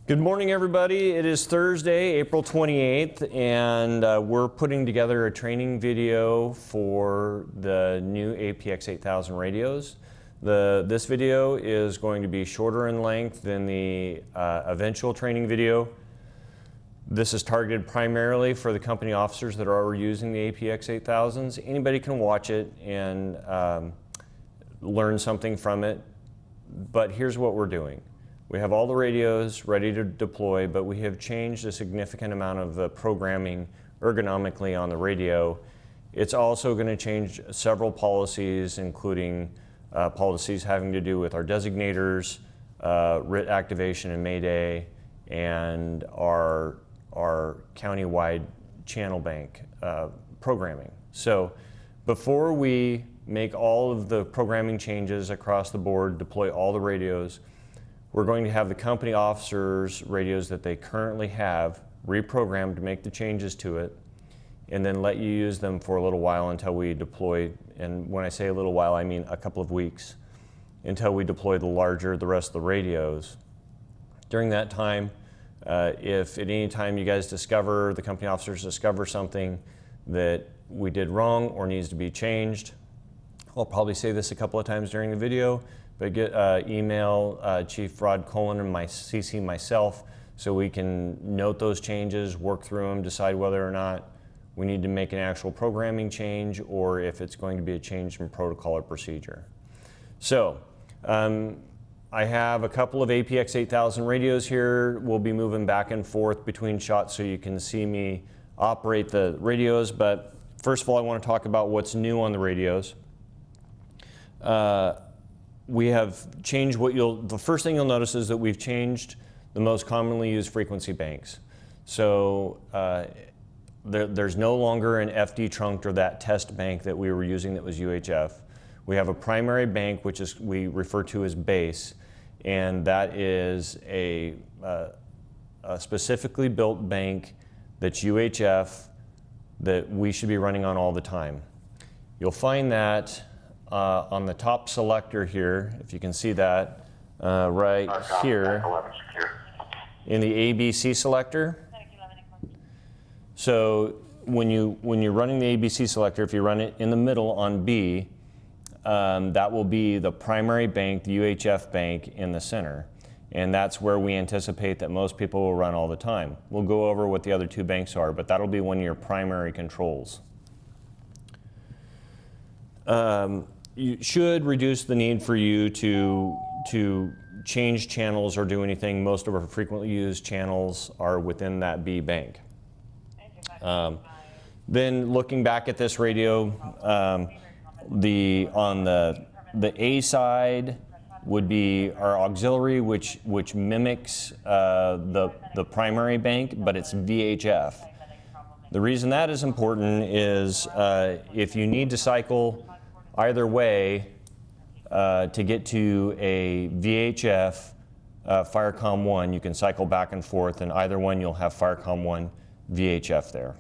Good morning, everybody. It is Thursday, April 28th, and we're putting together a training video for the new APX 8000 radios. This video is going to be shorter in length than the eventual training video. This is targeted primarily for the company officers that are already using the APX 8000s. Anybody can watch it and learn something from it, but here's what we're doing. We have all the radios ready to deploy, but we have changed a significant amount of the programming ergonomically on the radio. It's also going to change several policies, including policies having to do with our designators, RIT activation and Mayday, and our county-wide channel bank programming. So before we make all of the programming changes across the board, deploy all the radios, we're going to have the company officers' radios that they currently have reprogrammed to make the changes to it, and then let you use them for a little while until we deploy. And when I say a little while, I mean a couple of weeks, until we deploy the rest of the radios. During that time, if at any time you guys discover, the company officers discover something that we did wrong or needs to be changed, I'll probably say this a couple of times during the video, but email Chief Rod Colin and CC myself so we can note those changes, work through them, decide whether or not we need to make an actual programming change or if it's going to be a change in protocol or procedure. So I have a couple of APX 8000 radios here. We'll be moving back and forth between shots so you can see me operate the radios, but first of all I want to talk about what's new on the radios. We have changed the first thing you'll notice is that we've changed the most commonly used frequency banks. So there's no longer an FD trunked or that test bank that we were using that was UHF. We have a primary bank, which we refer to as base, and that is a specifically built bank that's UHF that we should be running on all the time. You'll find that on the top selector here, if you can see that, right here in the ABC selector. So when you're running the ABC selector, if you run it in the middle on B, that will be the primary bank, the UHF bank in the center. And that's where we anticipate that most people will run all the time. We'll go over what the other two banks are, but that'll be one of your primary controls. You should reduce the need for you to change channels or do anything. Most of our frequently used channels are within that B bank. Then looking back at this radio, on the A side would be our auxiliary, which mimics the primary bank, but it's VHF. The reason that is important is if you need to cycle either way to get to a VHF Firecom 1, you can cycle back and forth, and either one you'll have Firecom 1 VHF there.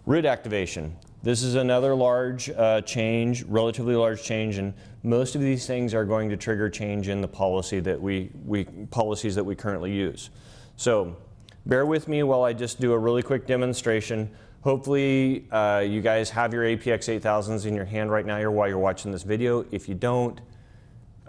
RIT activation. This is another large change, relatively large change, and most of these things are going to trigger change in the policies that we currently use. So bear with me while I just do a really quick demonstration. Hopefully you guys have your APX 8000s in your hand right now while you're watching this video. If you don't,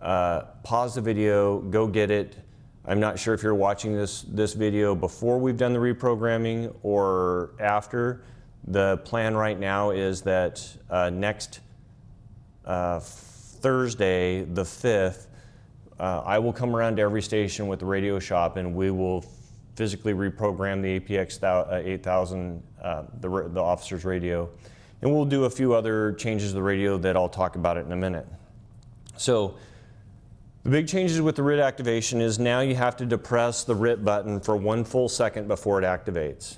pause the video, go get it. I'm not sure if you're watching this video before we've done the reprogramming or after. The plan right now is that next Thursday, the 5th, I will come around to every station with the radio shop and we will physically reprogram the APX 8000, the officer's radio, and we'll do a few other changes to the radio that I'll talk about it in a minute. So the big changes with the RIT activation is now you have to depress the RIT button for 1 full second before it activates.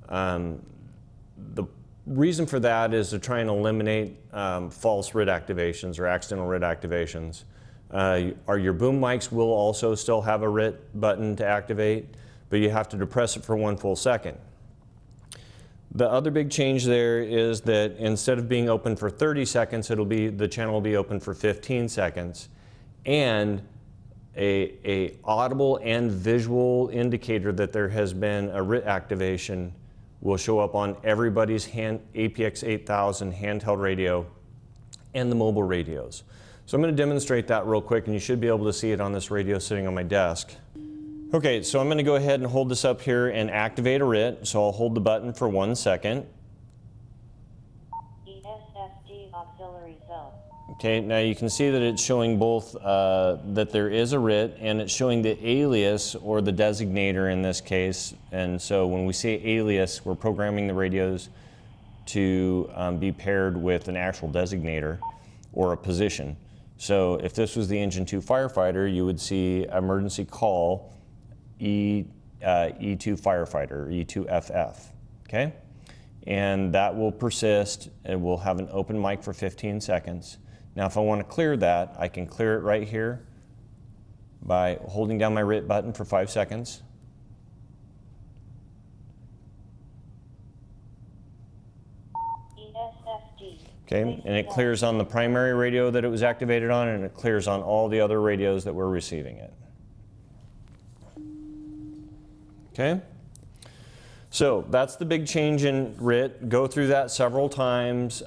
The reason for that is to try and eliminate false RIT activations or accidental RIT activations. Your boom mics will also still have a RIT button to activate, but you have to depress it for 1 full second. The other big change there is that instead of being open for 30 seconds, the channel will be open for 15 seconds. And a audible and visual indicator that there has been a RIT activation will show up on everybody's APX 8000 handheld radio and the mobile radios. So I'm going to demonstrate that real quick, and you should be able to see it on this radio sitting on my desk. Okay, so I'm going to go ahead and hold this up here and activate a RIT. So I'll hold the button for 1 second. ESFD auxiliary zone. Okay, now you can see that it's showing both that there is a RIT, and it's showing the alias or the designator in this case. And so when we say alias, we're programming the radios to be paired with an actual designator or a position. So if this was the Engine 2 firefighter, you would see emergency call E2 firefighter, E2FF, okay? And that will persist. It will have an open mic for 15 seconds. Now, if I want to clear that, I can clear it right here by holding down my RIT button for 5 seconds. ESFD. Okay, and it clears on the primary radio that it was activated on, and it clears on all the other radios that were receiving it. Okay? So that's the big change in RIT. Go through that several times.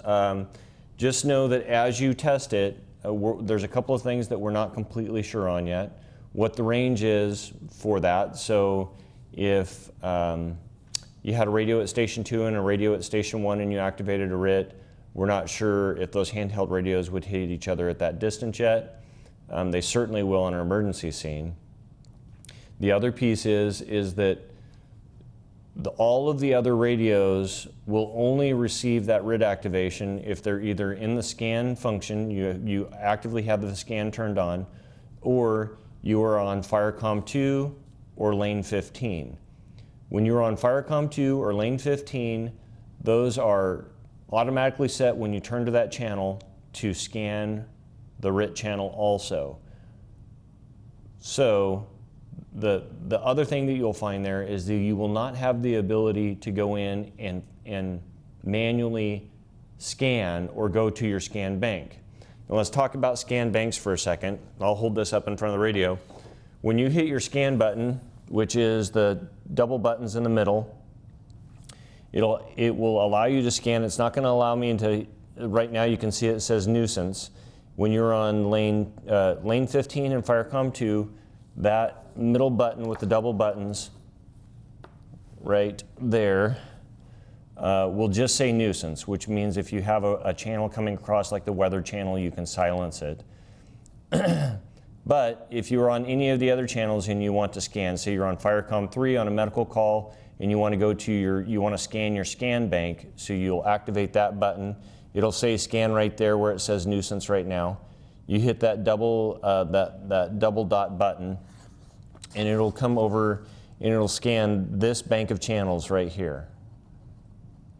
Just know that as you test it, there's a couple of things that we're not completely sure on yet. What the range is for that. So if you had a radio at station 2 and a radio at station 1 and you activated a RIT, we're not sure if those handheld radios would hit each other at that distance yet. They certainly will in an emergency scene. The other piece is that all of the other radios will only receive that RIT activation if they're either in the scan function, you actively have the scan turned on, or you are on FireCom 2 or lane 15. When you're on FireCom 2 or lane 15, those are automatically set when you turn to that channel to scan the RIT channel also. So the other thing that you'll find there is that you will not have the ability to go in and manually scan or go to your scan bank. Now let's talk about scan banks for a second. I'll hold this up in front of the radio. When you hit your scan button, which is the double buttons in the middle, it will allow you to scan. It's not going to allow me into, right now you can see it says nuisance. When you're on lane 15 in FireCom 2, that middle button with the double buttons right there will just say nuisance, which means if you have a channel coming across like the weather channel, you can silence it. But if you're on any of the other channels and you want to scan, say you're on FireCom 3 on a medical call and you want to go to you want to scan your scan bank, so you'll activate that button. It'll say scan right there where it says nuisance right now. You hit that double dot button, and it'll come over and it'll scan this bank of channels right here.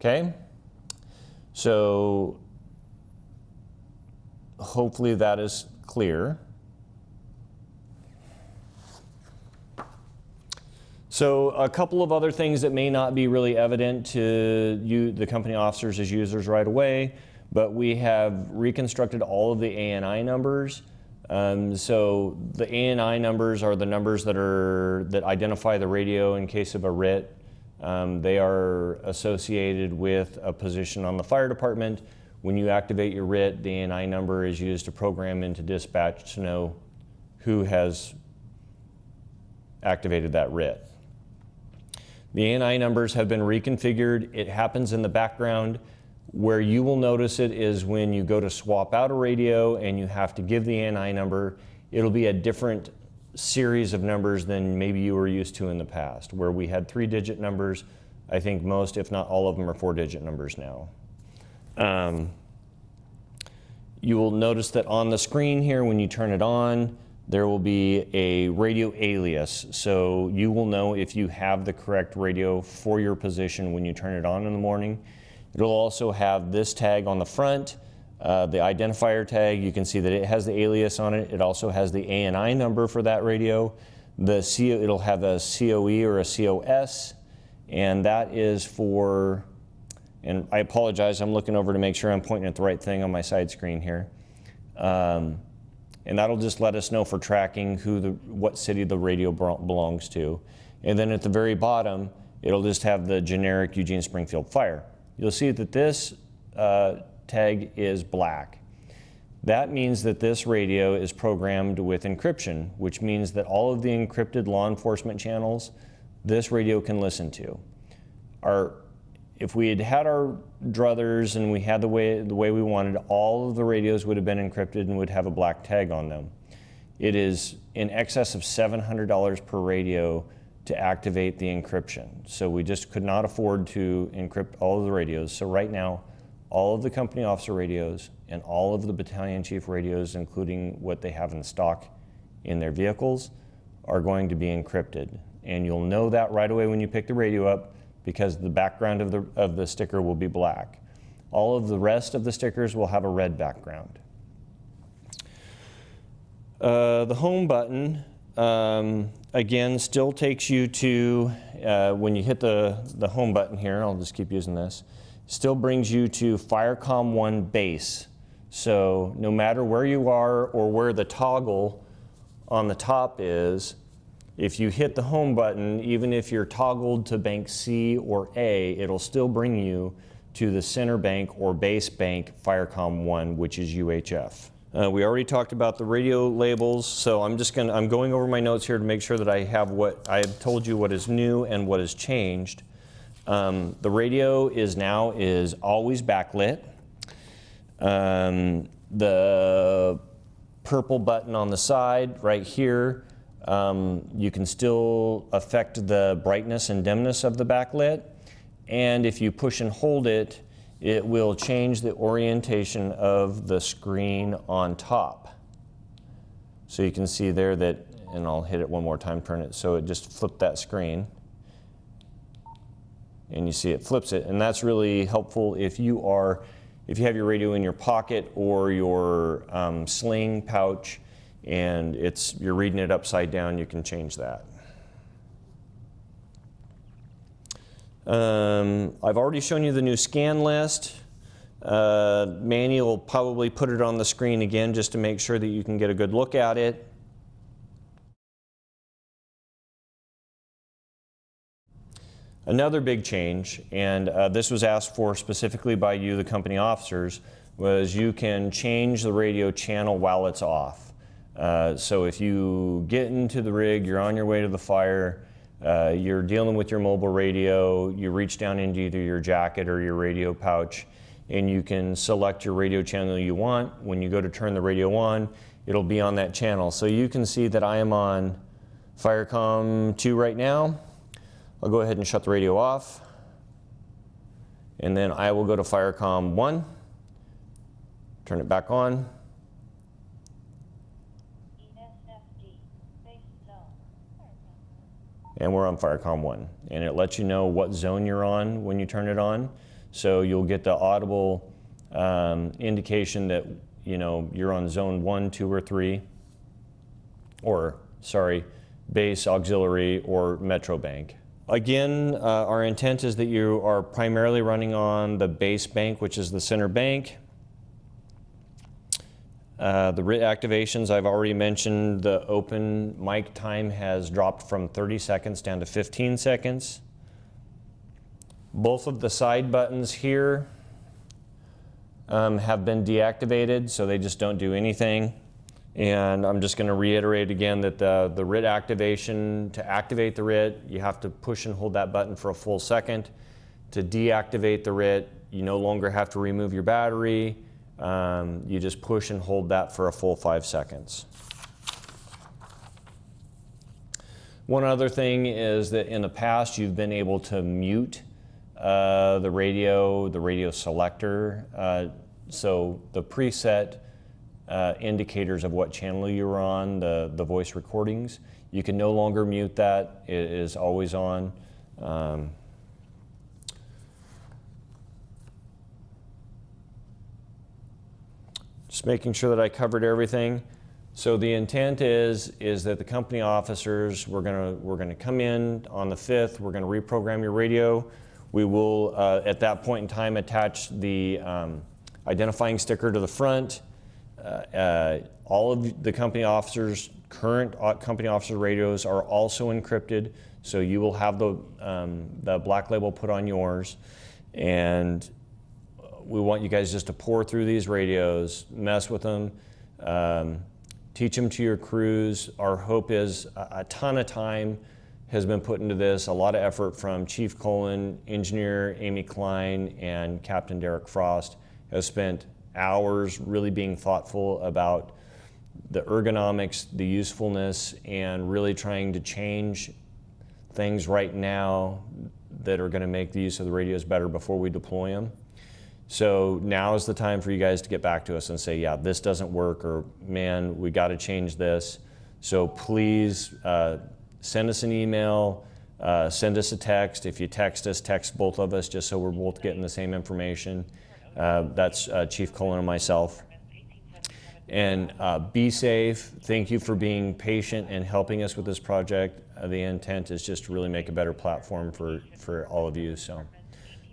Okay? So hopefully that is clear. So a couple of other things that may not be really evident to you, the company officers as users right away, but we have reconstructed all of the ANI numbers. So the ANI numbers are the numbers that identify the radio in case of a RIT. They are associated with a position on the fire department. When you activate your RIT, the ANI number is used to program into dispatch to know who has activated that RIT. The ANI numbers have been reconfigured. It happens in the background. Where you will notice it is when you go to swap out a radio and you have to give the ANI number, it'll be a different series of numbers than maybe you were used to in the past, where we had 3-digit numbers. I think most, if not all of them, are 4-digit numbers now. You will notice that on the screen here, when you turn it on, there will be a radio alias. So you will know if you have the correct radio for your position when you turn it on in the morning. It'll also have this tag on the front, the identifier tag. You can see that it has the alias on it. It also has the ANI number for that radio. It'll have a COE or a COS, and that is for, and I apologize, I'm looking over to make sure I'm pointing at the right thing on my side screen here. and that'll just let us know for tracking what city the radio belongs to. And then at the very bottom, it'll just have the generic Eugene Springfield Fire. You'll see that this tag is black. That means that this radio is programmed with encryption, which means that all of the encrypted law enforcement channels, this radio can listen to. If we had our druthers and we had the way we wanted, all of the radios would have been encrypted and would have a black tag on them. It is in excess of $700 per radio to activate the encryption. So we just could not afford to encrypt all of the radios. So right now, all of the company officer radios and all of the battalion chief radios, including what they have in stock in their vehicles, are going to be encrypted. And you'll know that right away when you pick the radio up, because the background of the sticker will be black. All of the rest of the stickers will have a red background. The home button, again, still takes you to, when you hit the home button here, I'll just keep using this, still brings you to FireCom 1 base. So no matter where you are or where the toggle on the top is, if you hit the home button, even if you're toggled to bank C or A, it'll still bring you to the center bank or base bank FireCom 1, which is UHF. We already talked about the radio labels, so I'm going over my notes here to make sure that I have what I have told you what is new and what has changed. The radio is always backlit. The purple button on the side right here, you can still affect the brightness and dimness of the backlit, and if you push and hold it, it will change the orientation of the screen on top. So you can see there that, and I'll hit it one more time, turn it, so it just flipped that screen. And you see it flips it, and that's really helpful if you have your radio in your pocket or your sling pouch, and you're reading it upside down, you can change that. I've already shown you the new scan list. Manny will probably put it on the screen again just to make sure that you can get a good look at it. Another big change, and this was asked for specifically by you, the company officers, was you can change the radio channel while it's off. So if you get into the rig, you're on your way to the fire, you're dealing with your mobile radio, you reach down into either your jacket or your radio pouch, and you can select your radio channel you want. When you go to turn the radio on, it'll be on that channel. So you can see that I am on FireCom 2 right now. I'll go ahead and shut the radio off, and then I will go to FireCom 1, turn it back on. And we're on FireCom 1. And it lets you know what zone you're on when you turn it on. So you'll get the audible indication that you're on zone 1, 2, or 3, or base, auxiliary, or metro bank. Again, our intent is that you are primarily running on the base bank, which is the center bank. The RIT activations, I've already mentioned. The open mic time has dropped from 30 seconds down to 15 seconds. Both of the side buttons here have been deactivated, so they just don't do anything. And I'm just going to reiterate again that the RIT activation, to activate the RIT, you have to push and hold that button for a full second. To deactivate the RIT, you no longer have to remove your battery. You just push and hold that for a full 5 seconds. One other thing is that in the past you've been able to mute the radio selector. So the preset indicators of what channel you're on, the voice recordings, you can no longer mute that. It is always on. Just making sure that I covered everything. So the intent is that the company officers, we're gonna come in on the 5th, we're gonna reprogram your radio. We will, at that point in time, attach the identifying sticker to the front. All of the company officers, current company officer radios are also encrypted, so you will have the black label put on yours. And we want you guys just to pour through these radios, mess with them, teach them to your crews. Our hope is a ton of time has been put into this, a lot of effort from Chief Colin, Engineer Amy Klein, and Captain Derek Frost have spent hours really being thoughtful about the ergonomics, the usefulness, and really trying to change things right now that are going to make the use of the radios better before we deploy them. So now is the time for you guys to get back to us and say, yeah, this doesn't work, or man, we got to change this. So please send us an email, send us a text. If you text us, text both of us just so we're both getting the same information. That's Chief Colin and myself. And be safe. Thank you for being patient and helping us with this project. The intent is just to really make a better platform for all of you. So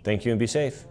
thank you and be safe.